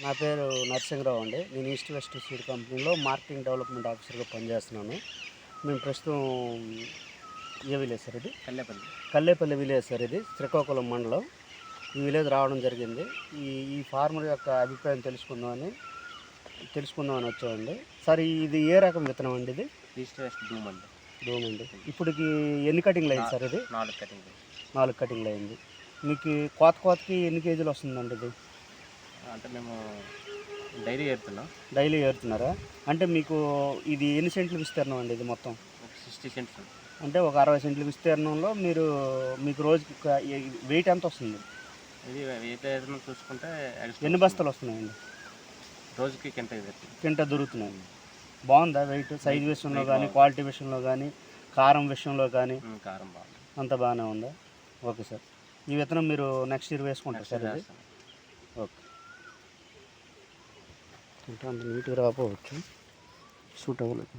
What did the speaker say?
నా పేరు నరసింహరావు అండి. నేను ఈస్ట్ వెస్ట్ సీడ్ కంపెనీలో మార్కెటింగ్ డెవలప్మెంట్ ఆఫీసర్గా పనిచేస్తున్నాను. మేము ప్రస్తుతం ఏ విలేజ్ సార్ ఇది? కల్లేపల్లి విలేజ్ సార్ ఇది, శ్రీకాకుళం మండలం. ఈ విలేజ్ రావడం జరిగింది. ఈ ఫార్మర్ యొక్క అభిప్రాయం తెలుసుకుందామని వచ్చామండి. సార్ ఇది ఏ రకం విత్తనం అండి? ఇది ఈస్ట్ వెస్ట్ డూమ్ అండి. ఇప్పటికి ఎన్ని కటింగ్లు అయింది సార్? ఇది 4 కటింగ్లు అయింది. మీకు కోతకి ఎన్ని కేజీలు వస్తుందండి ఇది? అంటే మేము డైలీ ఏరుతున్నారా? అంటే మీకు ఇది ఎన్ని సెంట్లు విస్తీర్ణం అండి? ఇది మొత్తం 60 సెంట్స్ అంటే ఒక 60 సెంట్ల విస్తీర్ణంలో మీకు రోజుకి వెయిట్ ఎంత వస్తుంది? ఇది వెయిట్ చూసుకుంటే ఎన్ని బస్తాలు వస్తున్నాయండి? రోజుకి కింట దొరుకుతున్నాయి. బాగుందా వెయిట్? సైజ్ విషయంలో కానీ, క్వాలిటీ విషయంలో కానీ, కారం విషయంలో కానీ కారం బాగుంది, అంత బాగానే ఉందా? Okay sir. ఈ విత్తనం మీరు నెక్స్ట్ ఇయర్ వేసుకుంటారు సార్? ఇది ఓకే. అంటే అంత నీట్గా రాకపోవచ్చు, సూట్ అవ్వలేదు.